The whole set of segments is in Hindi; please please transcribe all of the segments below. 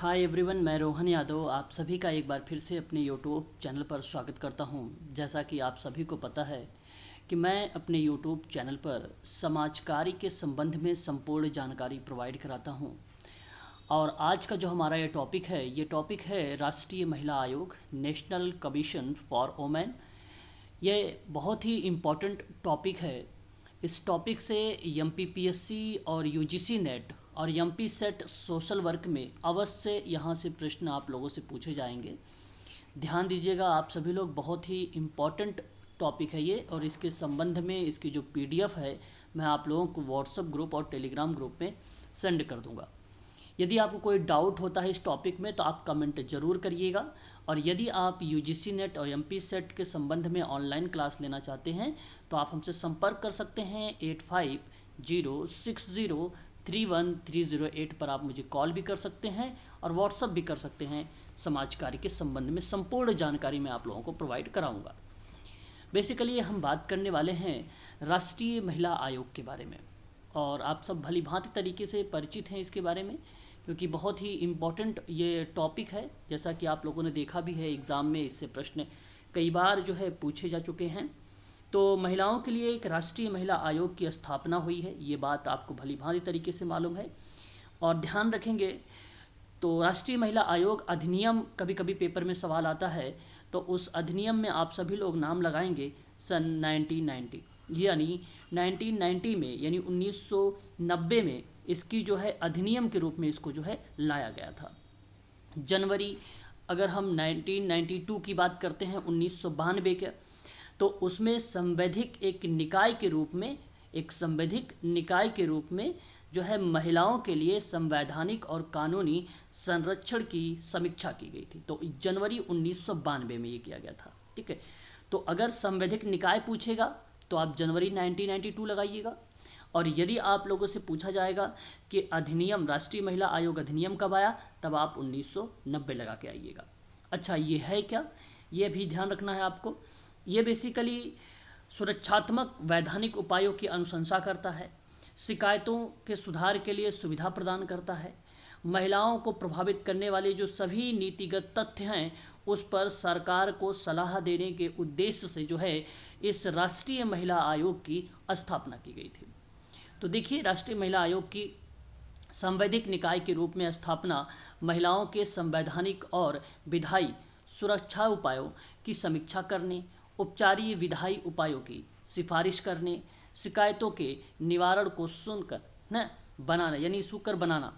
हाय एवरीवन, मैं रोहन यादव आप सभी का एक बार फिर से अपने यूट्यूब चैनल पर स्वागत करता हूं। जैसा कि आप सभी को पता है कि मैं अपने यूट्यूब चैनल पर समाजकारी के संबंध में संपूर्ण जानकारी प्रोवाइड कराता हूं। और आज का जो हमारा ये टॉपिक है राष्ट्रीय महिला आयोग, नेशनल कमीशन फॉर वुमेन। ये बहुत ही इम्पोर्टेंट टॉपिक है। इस टॉपिक से एमपीपीएससी और यूजीसी नेट और एमपी सेट सोशल वर्क में अवश्य यहाँ से प्रश्न आप लोगों से पूछे जाएंगे। ध्यान दीजिएगा आप सभी लोग, बहुत ही इम्पॉर्टेंट टॉपिक है ये। और इसके संबंध में इसकी जो पीडीएफ है मैं आप लोगों को व्हाट्सएप ग्रुप और टेलीग्राम ग्रुप में सेंड कर दूँगा। यदि आपको कोई डाउट होता है इस टॉपिक में तो आप कमेंट ज़रूर करिएगा। और यदि आप यूजीसी नेट और एमपी सेट के संबंध में ऑनलाइन क्लास लेना चाहते हैं तो आप हमसे संपर्क कर सकते हैं। 8506031308 पर आप मुझे कॉल भी कर सकते हैं और व्हाट्सअप भी कर सकते हैं। समाज कार्य के संबंध में संपूर्ण जानकारी मैं आप लोगों को प्रोवाइड कराऊंगा। बेसिकली हम बात करने वाले हैं राष्ट्रीय महिला आयोग के बारे में, और आप सब भली भांति तरीके से परिचित हैं इसके बारे में, क्योंकि बहुत ही इम्पोर्टेंट ये टॉपिक है। जैसा कि आप लोगों ने देखा भी है एग्ज़ाम में, इससे प्रश्न कई बार जो है पूछे जा चुके हैं। तो महिलाओं के लिए एक राष्ट्रीय महिला आयोग की स्थापना हुई है, ये बात आपको भली भांति तरीके से मालूम है। और ध्यान रखेंगे तो राष्ट्रीय महिला आयोग अधिनियम कभी कभी पेपर में सवाल आता है, तो उस अधिनियम में आप सभी लोग नाम लगाएंगे सन 1990, यानी 1990 में, यानी 1990 में इसकी जो है अधिनियम के रूप में इसको जो है लाया गया था। जनवरी, अगर हम 1992 की बात करते हैं 1992 के, तो उसमें संवैधिक निकाय के रूप में जो है महिलाओं के लिए संवैधानिक और कानूनी संरक्षण की समीक्षा की गई थी। तो जनवरी 1992 में ये किया गया था। ठीक है, तो अगर संवैधिक निकाय पूछेगा तो आप जनवरी 1992 लगाइएगा। और यदि आप लोगों से पूछा जाएगा कि अधिनियम, राष्ट्रीय महिला आयोग अधिनियम कब आया, तब आप 1990 लगा के आइएगा। अच्छा, ये है क्या, ये भी ध्यान रखना है आपको। ये बेसिकली सुरक्षात्मक वैधानिक उपायों की अनुशंसा करता है, शिकायतों के सुधार के लिए सुविधा प्रदान करता है, महिलाओं को प्रभावित करने वाले जो सभी नीतिगत तथ्य हैं उस पर सरकार को सलाह देने के उद्देश्य से जो है इस राष्ट्रीय महिला आयोग की स्थापना की गई थी। तो देखिए, राष्ट्रीय महिला आयोग की संवैधानिक निकाय के रूप में स्थापना महिलाओं के संवैधानिक और विधायी सुरक्षा उपायों की समीक्षा करने, उपचारीय विधायी उपायों की सिफारिश करने, शिकायतों के निवारण को सुनकर बनाना, यानी सुकर बनाना।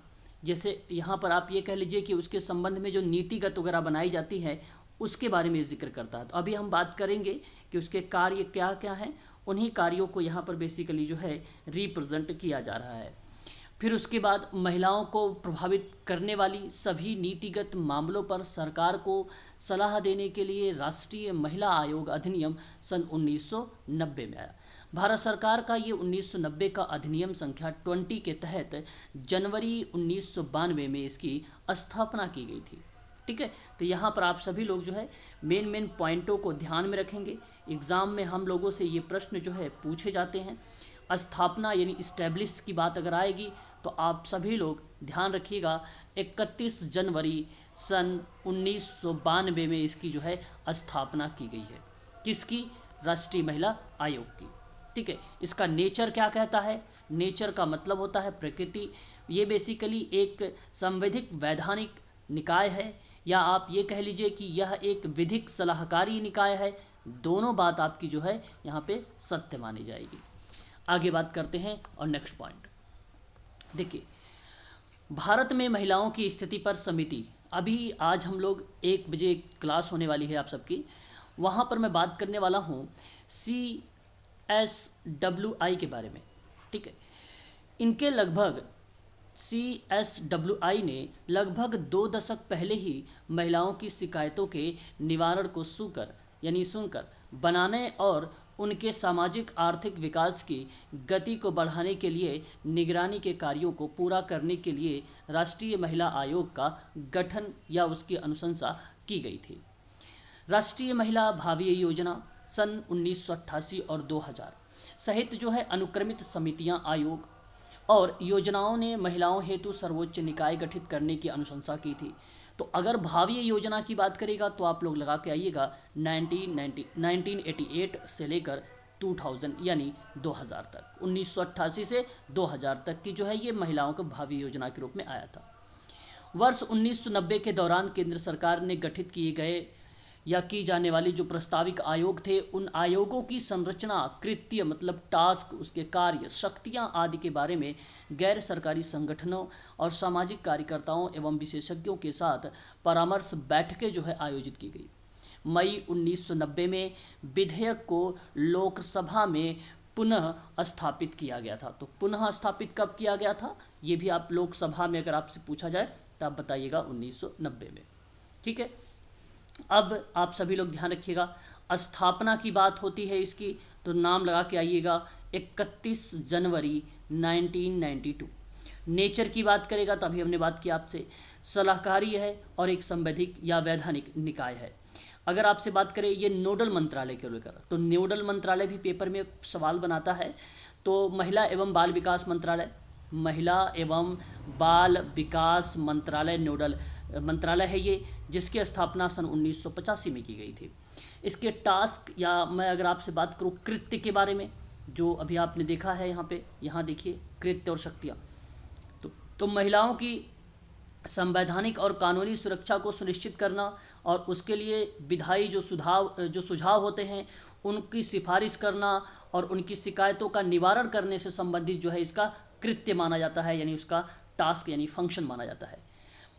जैसे यहाँ पर आप ये कह लीजिए कि उसके संबंध में जो नीतिगत वगैरह बनाई जाती है उसके बारे में जिक्र करता है। तो अभी हम बात करेंगे कि उसके कार्य क्या क्या हैं, उन्हीं कार्यों को यहाँ पर बेसिकली जो है रिप्रेजेंट किया जा रहा है। फिर उसके बाद महिलाओं को प्रभावित करने वाली सभी नीतिगत मामलों पर सरकार को सलाह देने के लिए राष्ट्रीय महिला आयोग अधिनियम सन 1990 में आया। भारत सरकार का ये 1990 का अधिनियम संख्या 20 के तहत जनवरी 1992 में इसकी स्थापना की गई थी। ठीक है, तो यहाँ पर आप सभी लोग जो है मेन पॉइंटों को ध्यान में रखेंगे। एग्ज़ाम में हम लोगों से ये प्रश्न जो है पूछे जाते हैं। स्थापना यानी इस्टेब्लिश की बात अगर आएगी तो आप सभी लोग ध्यान रखिएगा 31 जनवरी सन 1992 में इसकी जो है स्थापना की गई है। किसकी? राष्ट्रीय महिला आयोग की। ठीक है, इसका नेचर क्या कहता है? नेचर का मतलब होता है प्रकृति। ये बेसिकली एक संवैधानिक वैधानिक निकाय है, या आप ये कह लीजिए कि यह एक विधिक सलाहकारी निकाय है। दोनों बात आपकी जो है यहाँ पे सत्य मानी जाएगी। आगे बात करते हैं और नेक्स्ट पॉइंट देखिए, भारत में महिलाओं की स्थिति पर समिति। अभी आज हम लोग 1 बजे क्लास होने वाली है आप सबकी, वहाँ पर मैं बात करने वाला हूँ CSWI के बारे में। ठीक है, इनके लगभग CSWI ने लगभग 2 दशक पहले ही महिलाओं की शिकायतों के निवारण को सुनकर बनाने और उनके सामाजिक आर्थिक विकास की गति को बढ़ाने के लिए निगरानी के कार्यों को पूरा करने के लिए राष्ट्रीय महिला आयोग का गठन या उसकी अनुशंसा की गई थी। राष्ट्रीय महिला भावी योजना सन 1988 और 2000 सहित जो है अनुक्रमित समितियां, आयोग और योजनाओं ने महिलाओं हेतु सर्वोच्च निकाय गठित करने की अनुशंसा की थी। तो अगर भावी योजना की बात करेगा तो आप लोग लगा के आइएगा 1988 से लेकर 2000 यानी 2000 तक, 1988 से 2000 तक की जो है ये महिलाओं को भावी योजना के रूप में आया था। वर्ष 1990 के दौरान केंद्र सरकार ने गठित किए गए या की जाने वाली जो प्रस्तावित आयोग थे, उन आयोगों की संरचना, कृत्य मतलब टास्क, उसके कार्य, शक्तियां आदि के बारे में गैर सरकारी संगठनों और सामाजिक कार्यकर्ताओं एवं विशेषज्ञों के साथ परामर्श बैठकें जो है आयोजित की गई। मई 1990 में विधेयक को लोकसभा में पुनः स्थापित किया गया था। तो पुनः स्थापित कब किया गया था, ये भी आप लोकसभा में अगर आपसे पूछा जाए तो आप बताइएगा 1990 में। ठीक है, अब आप सभी लोग ध्यान रखिएगा, स्थापना की बात होती है इसकी तो नाम लगा के आइएगा 31 जनवरी 1992। नेचर की बात करेगा तो अभी हमने बात की आपसे, सलाहकारी है और एक संवैधानिक या वैधानिक निकाय है। अगर आपसे बात करें ये नोडल मंत्रालय को लेकर, तो नोडल मंत्रालय भी पेपर में सवाल बनाता है। तो महिला एवं बाल विकास मंत्रालय, महिला एवं बाल विकास मंत्रालय नोडल मंत्रालय है ये, जिसकी स्थापना सन 1985 में की गई थी। इसके टास्क या मैं अगर आपसे बात करूँ कृत्य के बारे में, जो अभी आपने देखा है यहाँ पे, यहाँ देखिए कृत्य और शक्तियाँ। तो महिलाओं की संवैधानिक और कानूनी सुरक्षा को सुनिश्चित करना और उसके लिए विधायी जो सुझाव होते हैं उनकी सिफारिश करना और उनकी शिकायतों का निवारण करने से संबंधित जो है इसका कृत्य माना जाता है, यानी उसका टास्क यानी फंक्शन माना जाता है।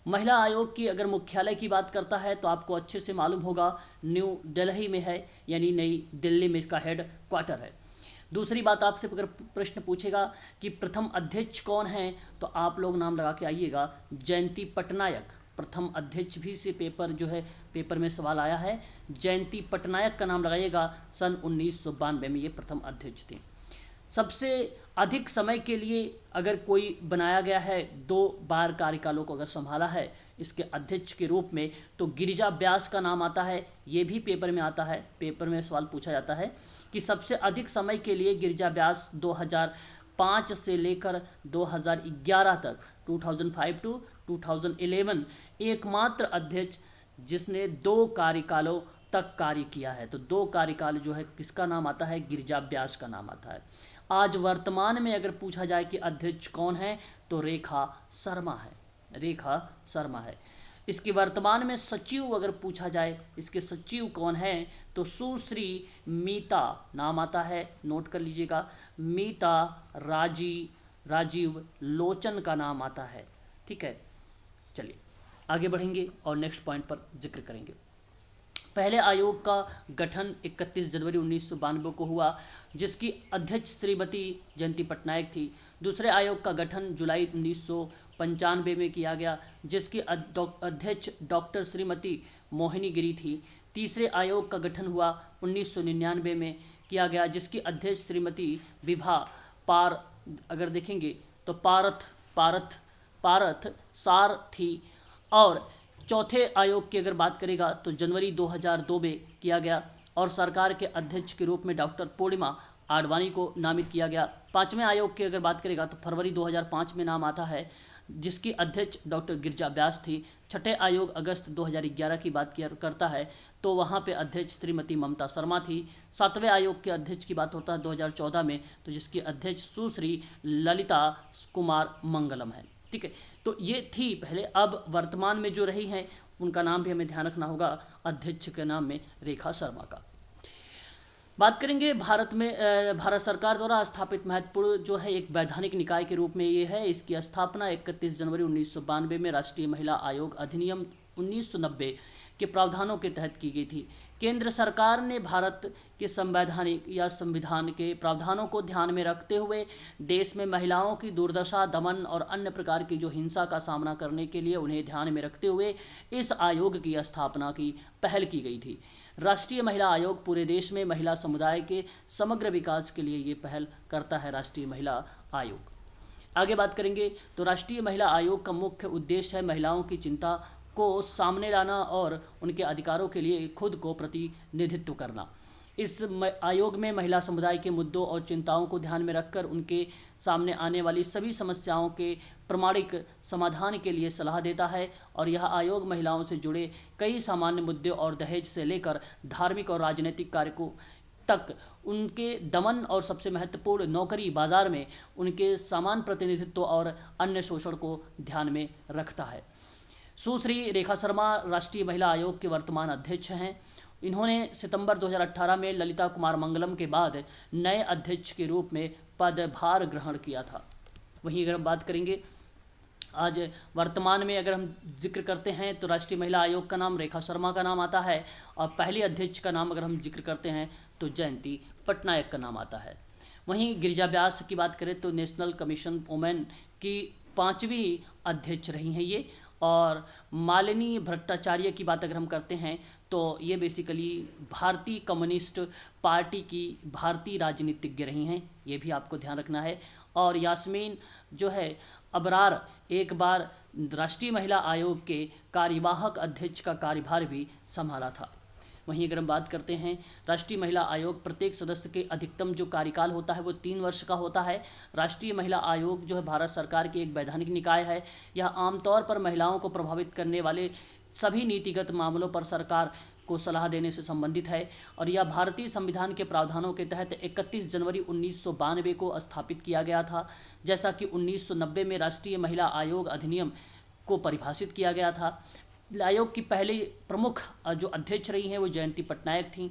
महिला आयोग की अगर मुख्यालय की बात करता है तो आपको अच्छे से मालूम होगा न्यू दिल्ली में है, यानी नई दिल्ली में इसका हेड क्वार्टर है। दूसरी बात आपसे अगर प्रश्न पूछेगा कि प्रथम अध्यक्ष कौन है तो आप लोग नाम लगा के आइएगा जयंती पटनायक। प्रथम अध्यक्ष भी से पेपर में सवाल आया है, जयंती पटनायक का नाम लगाइएगा। सन 1992 में ये प्रथम अध्यक्ष थे। सबसे अधिक समय के लिए अगर कोई बनाया गया है, 2 बार कार्यकालों को अगर संभाला है इसके अध्यक्ष के रूप में, तो गिरिजा व्यास का नाम आता है। ये भी पेपर में आता है, पेपर में सवाल पूछा जाता है कि सबसे अधिक समय के लिए गिरिजा व्यास 2005 से लेकर 2011 तक 2005 टू 2011 एकमात्र अध्यक्ष जिसने 2 कार्यकालों तक कार्य किया है। तो 2 कार्यकाल जो है किसका नाम आता है, गिरिजा व्यास का नाम आता है। आज वर्तमान में अगर पूछा जाए कि अध्यक्ष कौन है तो रेखा शर्मा है, रेखा शर्मा है। इसके वर्तमान में सचिव अगर पूछा जाए इसके सचिव कौन है तो सुश्री मीता नाम आता है, नोट कर लीजिएगा, मीता राजीव लोचन का नाम आता है। ठीक है, चलिए आगे बढ़ेंगे और नेक्स्ट पॉइंट पर जिक्र करेंगे। पहले आयोग का गठन 31 जनवरी 1992 को हुआ, जिसकी अध्यक्ष श्रीमती जयंती पटनायक थी। दूसरे आयोग का गठन जुलाई 1995 में किया गया, जिसकी अध्यक्ष डॉक्टर श्रीमती मोहिनी गिरी थी। तीसरे आयोग का गठन हुआ 1999 में किया गया, जिसकी अध्यक्ष श्रीमती विभा अगर देखेंगे तो पारथ सार थी। और चौथे आयोग की अगर बात करेगा तो जनवरी 2002 में किया गया और सरकार के अध्यक्ष के रूप में डॉक्टर पूर्णिमा आडवाणी को नामित किया गया। पांचवें आयोग की अगर बात करेगा तो फरवरी 2005 में नाम आता है, जिसकी अध्यक्ष डॉक्टर गिरिजा व्यास थी। छठे आयोग अगस्त 2011 की बात करता है तो वहाँ पे अध्यक्ष श्रीमती ममता शर्मा थी। सातवें आयोग के अध्यक्ष की बात होता है 2014 में, तो जिसकी अध्यक्ष सुश्री ललिता कुमार मंगलम है। ठीक है, तो ये थी पहले। अब वर्तमान में जो रही हैं उनका नाम भी हमें ध्यान रखना होगा, अध्यक्ष के नाम में रेखा शर्मा का। बात करेंगे भारत सरकार द्वारा स्थापित महत्वपूर्ण जो है एक वैधानिक निकाय के रूप में ये है। इसकी स्थापना 31 जनवरी 1992 में राष्ट्रीय महिला आयोग अधिनियम 1990 के प्रावधानों के तहत की गई थी। केंद्र सरकार ने भारत के संवैधानिक या संविधान के प्रावधानों को ध्यान में रखते हुए देश में महिलाओं की दुर्दशा, दमन और अन्य प्रकार की जो हिंसा का सामना करने के लिए उन्हें ध्यान में रखते हुए इस आयोग की स्थापना की पहल की गई थी। राष्ट्रीय महिला आयोग पूरे देश में महिला समुदाय के समग्र विकास के लिए ये पहल करता है, राष्ट्रीय महिला आयोग। आगे बात करेंगे तो राष्ट्रीय महिला आयोग का मुख्य उद्देश्य है महिलाओं की चिंता को सामने लाना और उनके अधिकारों के लिए खुद को प्रतिनिधित्व करना। इस आयोग में महिला समुदाय के मुद्दों और चिंताओं को ध्यान में रखकर उनके सामने आने वाली सभी समस्याओं के प्रमाणिक समाधान के लिए सलाह देता है। और यह आयोग महिलाओं से जुड़े कई सामान्य मुद्दे और दहेज से लेकर धार्मिक और राजनीतिक कार्यों तक उनके दमन और सबसे महत्वपूर्ण नौकरी बाजार में उनके समान प्रतिनिधित्व और अन्य शोषण को ध्यान में रखता है। सुश्री रेखा शर्मा राष्ट्रीय महिला आयोग के वर्तमान अध्यक्ष हैं। इन्होंने सितंबर 2018 में ललिता कुमार मंगलम के बाद नए अध्यक्ष के रूप में पदभार ग्रहण किया था। वहीं अगर हम बात करेंगे आज वर्तमान में अगर हम जिक्र करते हैं तो राष्ट्रीय महिला आयोग का नाम रेखा शर्मा का नाम आता है और पहली अध्यक्ष का नाम अगर हम जिक्र करते हैं तो जयंती पटनायक का नाम आता है। वहीं गिरिजा व्यास की बात करें तो नेशनल कमीशन वुमेन की 5वीं अध्यक्ष रही हैं ये। और मालिनी भट्टाचार्य की बात अगर हम करते हैं तो ये बेसिकली भारतीय कम्युनिस्ट पार्टी की भारतीय राजनीतिज्ञ रही हैं, ये भी आपको ध्यान रखना है। और यास्मीन जो है अबरार एक बार राष्ट्रीय महिला आयोग के कार्यवाहक अध्यक्ष का कार्यभार भी संभाला था। वहीं अगर हम बात करते हैं राष्ट्रीय महिला आयोग प्रत्येक सदस्य के अधिकतम जो कार्यकाल होता है वो 3 वर्ष का होता है। राष्ट्रीय महिला आयोग जो है भारत सरकार की एक वैधानिक निकाय है। यह आमतौर पर महिलाओं को प्रभावित करने वाले सभी नीतिगत मामलों पर सरकार को सलाह देने से संबंधित है। और यह भारतीय संविधान के प्रावधानों के तहत 31 जनवरी 1992 को स्थापित किया गया था। जैसा कि 1990 में राष्ट्रीय महिला आयोग अधिनियम को परिभाषित किया गया था। आयोग की पहली प्रमुख जो अध्यक्ष रही हैं वो जयंती पटनायक थीं।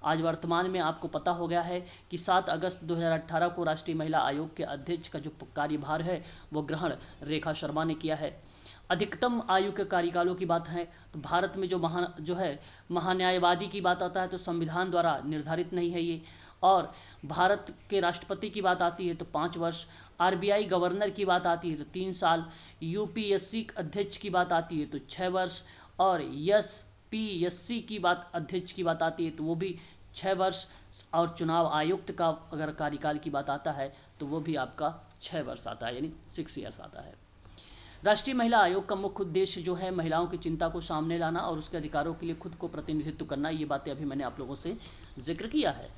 आज वर्तमान में आपको पता हो गया है कि 7 अगस्त 2018 को राष्ट्रीय महिला आयोग के अध्यक्ष का जो कार्यभार है वो ग्रहण रेखा शर्मा ने किया है। अधिकतम आयु के कार्यकालों की बात है तो भारत में जो है महान्यायवादी की बात आता है तो संविधान द्वारा निर्धारित नहीं है ये। और भारत के राष्ट्रपति की बात आती है तो 5 वर्ष, आरबीआई गवर्नर की बात आती है तो 3 साल, यूपीएससी अध्यक्ष की बात आती है तो 6 वर्ष और एसपीएससी की बात अध्यक्ष की बात आती है तो वो भी 6 वर्ष। और चुनाव आयुक्त का अगर कार्यकाल की बात आता है तो वो भी आपका 6 वर्ष आता है, यानी 6 ईयर्स आता है। राष्ट्रीय महिला आयोग का मुख्य उद्देश्य जो है महिलाओं की चिंता को सामने लाना और उसके अधिकारों के लिए खुद को प्रतिनिधित्व करना, ये बातें अभी मैंने आप लोगों से जिक्र किया है।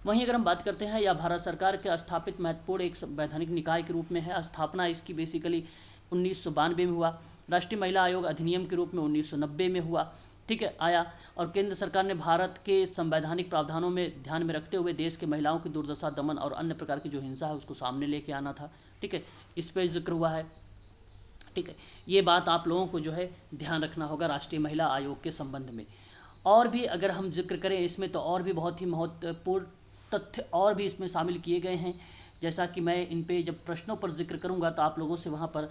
वहीं अगर हम बात करते हैं यह भारत सरकार के स्थापित महत्वपूर्ण एक वैधानिक निकाय के रूप में है। स्थापना इसकी बेसिकली 1992 में हुआ। राष्ट्रीय महिला आयोग अधिनियम के रूप में 1990 में हुआ, ठीक है, आया। और केंद्र सरकार ने भारत के संवैधानिक प्रावधानों में ध्यान में रखते हुए देश के महिलाओं की दुर्दशा, दमन और अन्य प्रकार की जो हिंसा है उसको सामने लेके आना था, ठीक है, इस पर जिक्र हुआ है, ठीक है। ये बात आप लोगों को जो है ध्यान रखना होगा राष्ट्रीय महिला आयोग के संबंध में। और भी अगर हम जिक्र करें इसमें तो और भी बहुत ही महत्वपूर्ण तथ्य और भी इसमें शामिल किए गए हैं। जैसा कि मैं इन पे जब प्रश्नों पर जिक्र करूंगा तो आप लोगों से वहाँ पर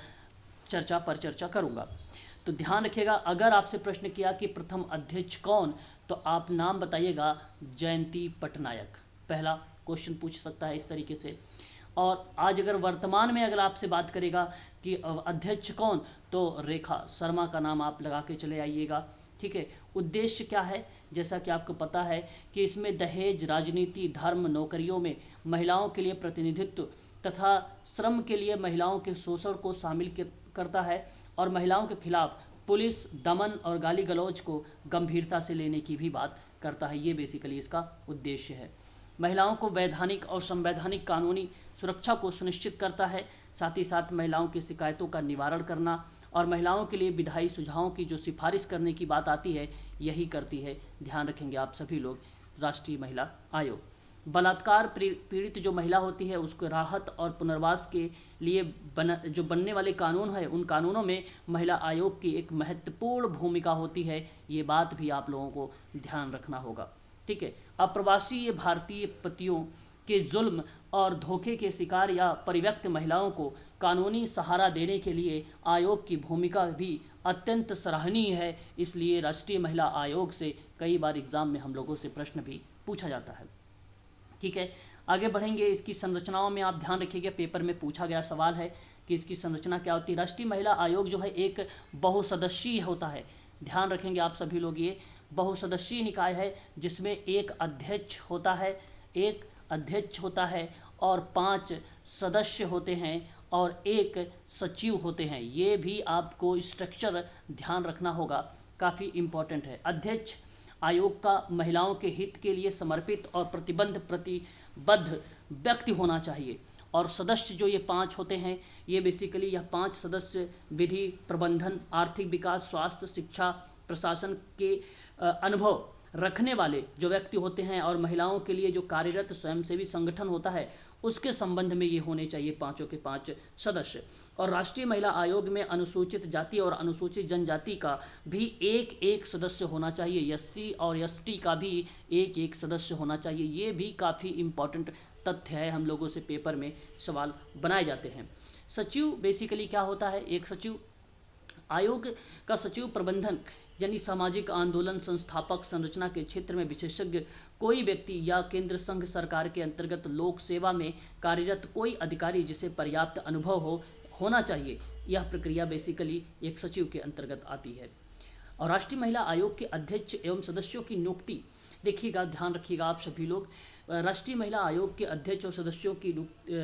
चर्चा करूंगा। तो ध्यान रखिएगा, अगर आपसे प्रश्न किया कि प्रथम अध्यक्ष कौन, तो आप नाम बताइएगा जयंती पटनायक, पहला क्वेश्चन पूछ सकता है इस तरीके से। और आज अगर वर्तमान में अगर आपसे बात करेगा कि अध्यक्ष कौन, तो रेखा शर्मा का नाम आप लगा के चले आइएगा, ठीक है। उद्देश्य क्या है, जैसा कि आपको पता है कि इसमें दहेज, राजनीति, धर्म, नौकरियों में महिलाओं के लिए प्रतिनिधित्व तथा श्रम के लिए महिलाओं के शोषण को शामिल करता है और महिलाओं के खिलाफ पुलिस दमन और गाली गलौज को गंभीरता से लेने की भी बात करता है। ये बेसिकली इसका उद्देश्य है। महिलाओं को वैधानिक और संवैधानिक कानूनी सुरक्षा को सुनिश्चित करता है, साथ ही साथ महिलाओं की शिकायतों का निवारण करना और महिलाओं के लिए विधायी सुझावों की जो सिफारिश करने की बात आती है यही करती है। ध्यान रखेंगे आप सभी लोग राष्ट्रीय महिला आयोग। बलात्कार पीड़ित जो महिला होती है उसको राहत और पुनर्वास के लिए जो बनने वाले कानून है उन कानूनों में महिला आयोग की एक महत्वपूर्ण भूमिका होती है। ये बात भी आप लोगों को ध्यान रखना होगा, ठीक है। अप्रवासी भारतीय पतियों के जुल्म और धोखे के शिकार या परित्यक्त महिलाओं को कानूनी सहारा देने के लिए आयोग की भूमिका भी अत्यंत सराहनीय है। इसलिए राष्ट्रीय महिला आयोग से कई बार एग्जाम में हम लोगों से प्रश्न भी पूछा जाता है, ठीक है। आगे बढ़ेंगे, इसकी संरचनाओं में आप ध्यान रखिएगा, पेपर में पूछा गया सवाल है कि इसकी संरचना क्या होती है। राष्ट्रीय महिला आयोग जो है एक बहुसदस्यीय होता है, ध्यान रखेंगे आप सभी लोग, ये बहुसदस्यीय निकाय है जिसमें एक अध्यक्ष होता है और 5 सदस्य होते हैं और एक सचिव होते हैं। ये भी आपको स्ट्रक्चर ध्यान रखना होगा, काफ़ी इम्पोर्टेंट है। अध्यक्ष आयोग का महिलाओं के हित के लिए समर्पित और प्रतिबद्ध व्यक्ति होना चाहिए। और सदस्य जो ये 5 होते हैं, ये बेसिकली यह 5 सदस्य विधि, प्रबंधन, आर्थिक विकास, स्वास्थ्य, शिक्षा, प्रशासन के अनुभव रखने वाले जो व्यक्ति होते हैं और महिलाओं के लिए जो कार्यरत स्वयंसेवी संगठन होता है उसके संबंध में ये होने चाहिए 5 के 5 सदस्य। और राष्ट्रीय महिला आयोग में अनुसूचित जाति और अनुसूचित जनजाति का भी एक सदस्य होना चाहिए। एससी और एसटी का भी एक सदस्य होना चाहिए। ये भी काफ़ी इम्पॉर्टेंट तथ्य है, हम लोगों से पेपर में सवाल बनाए जाते हैं। सचिव बेसिकली क्या होता है? एक सचिव, आयोग का सचिव प्रबंधन यानी सामाजिक आंदोलन, संस्थापक, संरचना के क्षेत्र में विशेषज्ञ कोई व्यक्ति या केंद्र संघ सरकार के अंतर्गत लोक सेवा में कार्यरत कोई अधिकारी जिसे पर्याप्त अनुभव होना चाहिए। यह प्रक्रिया बेसिकली एक सचिव के अंतर्गत आती है। और राष्ट्रीय महिला आयोग के अध्यक्ष एवं सदस्यों की नियुक्ति, देखिएगा, ध्यान रखिएगा आप सभी लोग, राष्ट्रीय महिला आयोग के अध्यक्ष और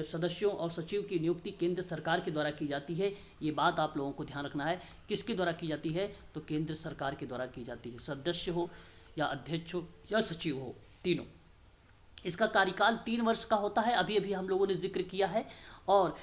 सदस्यों और सचिव की नियुक्ति केंद्र सरकार के द्वारा की जाती है। ये बात आप लोगों को ध्यान रखना है। किसके द्वारा की जाती है? तो केंद्र सरकार के द्वारा की जाती है। सदस्य हो या अध्यक्ष हो या सचिव हो, तीनों। इसका कार्यकाल 3 वर्ष का होता है, अभी हम लोगों ने जिक्र किया है। और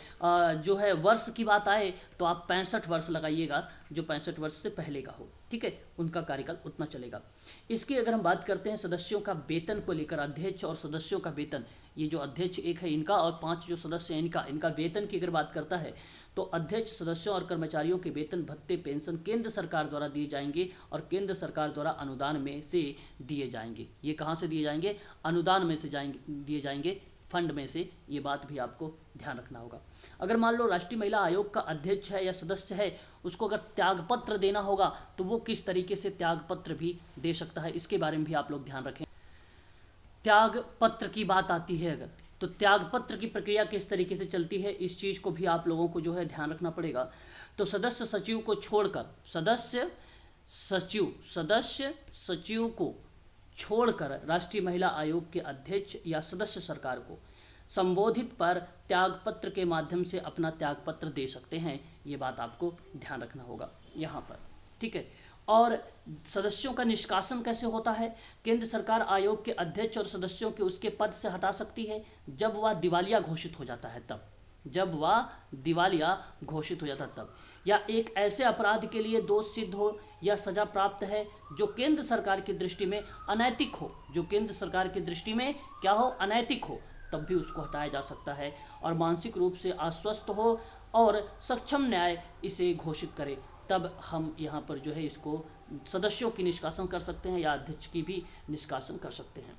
जो है वर्ष की बात आए तो आप 65 वर्ष लगाइएगा, जो 65 वर्ष से पहले का हो, ठीक है, उनका कार्यकाल उतना चलेगा। इसकी अगर हम बात करते हैं सदस्यों का वेतन को लेकर, अध्यक्ष और सदस्यों का वेतन, ये जो अध्यक्ष एक है इनका और 5 जो सदस्य हैं इनका वेतन की अगर बात करता है तो अध्यक्ष, सदस्यों और कर्मचारियों के वेतन, भत्ते, पेंशन केंद्र सरकार द्वारा दिए जाएंगे और केंद्र सरकार द्वारा अनुदान में से दिए जाएंगे। ये कहाँ से दिए जाएंगे? अनुदान में से दिए जाएंगे, फंड में से। ये बात भी आपको ध्यान रखना होगा। अगर मान लो राष्ट्रीय महिला आयोग का अध्यक्ष है या सदस्य है, उसको अगर त्यागपत्र देना होगा तो वो किस तरीके से त्यागपत्र भी दे सकता है, इसके बारे में भी आप लोग ध्यान रखें। त्यागपत्र की बात आती है अगर, तो त्यागपत्र की प्रक्रिया किस तरीके से चलती है, इस चीज़ को भी आप लोगों को जो है ध्यान रखना पड़ेगा। तो सदस्य सचिव को छोड़कर, सदस्य सचिव को छोड़कर राष्ट्रीय महिला आयोग के अध्यक्ष या सदस्य सरकार को संबोधित पर त्यागपत्र के माध्यम से अपना त्यागपत्र दे सकते हैं। ये बात आपको ध्यान रखना होगा यहाँ पर, ठीक है। और सदस्यों का निष्कासन कैसे होता है? केंद्र सरकार आयोग के अध्यक्ष और सदस्यों के उसके पद से हटा सकती है जब वह दिवालिया घोषित हो जाता है तब, जब वह दिवालिया घोषित हो जाता है तब, या एक ऐसे अपराध के लिए दोष सिद्ध हो या सजा प्राप्त है जो केंद्र सरकार की दृष्टि में अनैतिक हो, जो केंद्र सरकार की दृष्टि में क्या हो? अनैतिक हो, तब भी उसको हटाया जा सकता है। और मानसिक रूप से अस्वस्थ हो और सक्षम न्याय इसे घोषित करे, तब हम यहाँ पर जो है इसको सदस्यों की निष्कासन कर सकते हैं या अध्यक्ष की भी निष्कासन कर सकते हैं,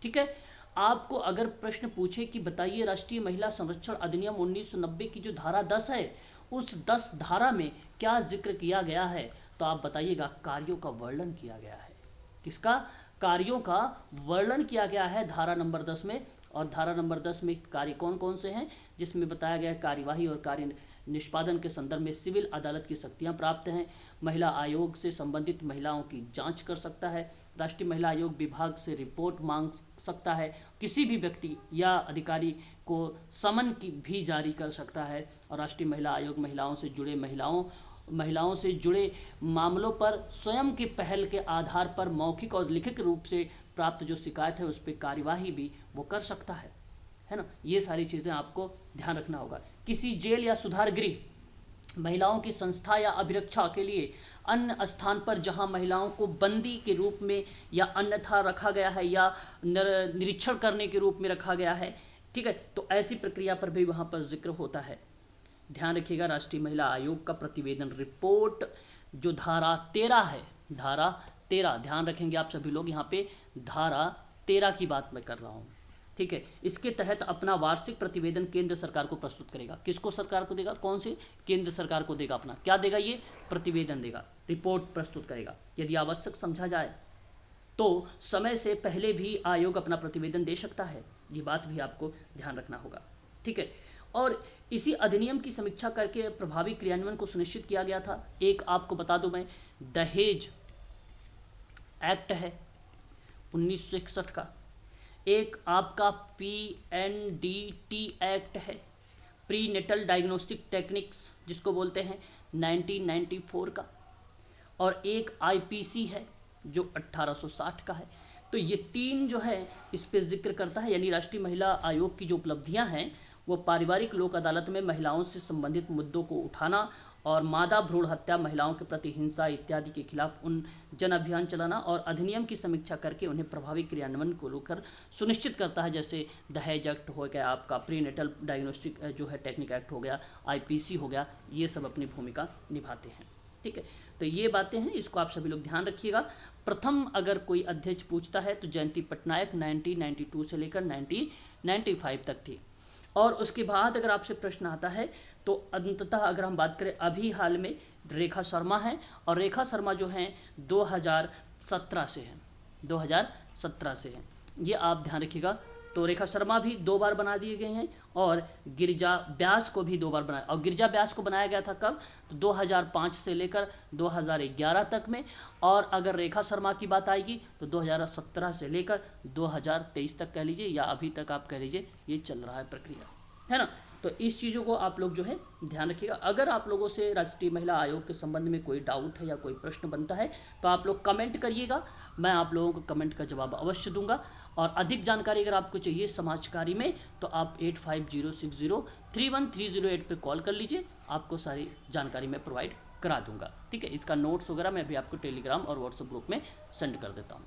ठीक है। आपको अगर प्रश्न पूछे कि बताइए राष्ट्रीय महिला संरक्षण अधिनियम 1990 की जो धारा 10 है, उस 10 धारा में क्या जिक्र किया गया है, तो आप बताइएगा कार्यों का वर्णन किया गया है। किसका? कार्यों का वर्णन किया गया है धारा नंबर 10 में। और धारा नंबर 10 में कार्य कौन कौन से हैं, जिसमें बताया गया है कार्यवाही और कार्य निष्पादन के संदर्भ में सिविल अदालत की शक्तियाँ प्राप्त हैं। महिला आयोग से संबंधित महिलाओं की जांच कर सकता है। राष्ट्रीय महिला आयोग विभाग से रिपोर्ट मांग सकता है। किसी भी व्यक्ति या अधिकारी को समन की भी जारी कर सकता है। और राष्ट्रीय महिला आयोग महिलाओं से जुड़े मामलों पर स्वयं की पहल के आधार पर मौखिक और लिखित रूप से प्राप्त जो शिकायत है उस पर कार्यवाही भी वो कर सकता है ना। ये सारी चीज़ें आपको ध्यान रखना होगा। किसी जेल या सुधार गृह, महिलाओं की संस्था या अभिरक्षा के लिए अन्य स्थान पर जहां महिलाओं को बंदी के रूप में या अन्यथा रखा गया है या निरीक्षण करने के रूप में रखा गया है, ठीक है, तो ऐसी प्रक्रिया पर भी वहां पर जिक्र होता है। ध्यान रखिएगा, राष्ट्रीय महिला आयोग का प्रतिवेदन रिपोर्ट जो धारा 13 है, धारा 13 ध्यान रखेंगे आप सभी लोग, यहाँ पे धारा 13 की बात मैं कर रहा हूँ, ठीक है। इसके तहत अपना वार्षिक प्रतिवेदन केंद्र सरकार को प्रस्तुत करेगा। किसको सरकार को देगा? कौन से? केंद्र सरकार को देगा। अपना क्या देगा? ये प्रतिवेदन देगा, रिपोर्ट प्रस्तुत करेगा। यदि आवश्यक समझा जाए तो समय से पहले भी आयोग अपना प्रतिवेदन दे सकता है। ये बात भी आपको ध्यान रखना होगा, ठीक है। और इसी अधिनियम की समीक्षा करके प्रभावी क्रियान्वयन को सुनिश्चित किया गया था। एक आपको बता दूं मैं, दहेज एक्ट है 1961 का, एक आपका PNDT एक्ट है, प्री नेटल डायग्नोस्टिक टेक्निक्स जिसको बोलते हैं 1994 का, और एक IPC है जो 1860 का है। तो ये 3 जो है इस पे जिक्र करता है, यानी राष्ट्रीय महिला आयोग की जो उपलब्धियां हैं वो पारिवारिक लोक अदालत में महिलाओं से संबंधित मुद्दों को उठाना और मादा भ्रूण हत्या, महिलाओं के प्रति हिंसा इत्यादि के खिलाफ उन जन अभियान चलाना और अधिनियम की समीक्षा करके उन्हें प्रभावी क्रियान्वयन को लेकर सुनिश्चित करता है। जैसे दहेज एक्ट हो गया, आपका प्रीनेटल डायग्नोस्टिक जो है टेक्निक एक्ट हो गया, IPC हो गया, ये सब अपनी भूमिका निभाते हैं। ठीक है, तो ये बातें हैं, इसको आप सभी लोग ध्यान रखिएगा। प्रथम अगर कोई अध्यक्ष पूछता है तो जयंती पटनायक 1992 से लेकर 1995 तक थी। और उसके बाद अगर आपसे प्रश्न आता है तो अंततः अगर हम बात करें अभी हाल में रेखा शर्मा है, और रेखा शर्मा जो हैं 2017 से हैं, 2017 से हैं, ये आप ध्यान रखिएगा। तो रेखा शर्मा भी 2 बार बना दिए गए हैं और गिरिजा व्यास को भी 2 बार बनाया। और गिरिजा व्यास को बनाया गया था कब? तो 2005 से लेकर 2011 तक में। और अगर रेखा शर्मा की बात आएगी तो 2017 से लेकर 2023 तक कह लीजिए, या अभी तक आप कह लीजिए, ये चल रहा है प्रक्रिया, है ना। तो इस चीज़ों को आप लोग जो है ध्यान रखिएगा। अगर आप लोगों से राष्ट्रीय महिला आयोग के संबंध में कोई डाउट है या कोई प्रश्न बनता है तो आप लोग कमेंट करिएगा, मैं आप लोगों को कमेंट का जवाब अवश्य दूंगा। और अधिक जानकारी अगर आपको चाहिए समाज कार्य में तो आप 8506031308 पर कॉल कर लीजिए, आपको सारी जानकारी मैं प्रोवाइड करा दूंगा। ठीक है, इसका नोट्स वगैरह मैं अभी आपको टेलीग्राम और व्हाट्सएप ग्रुप में सेंड कर देता हूँ।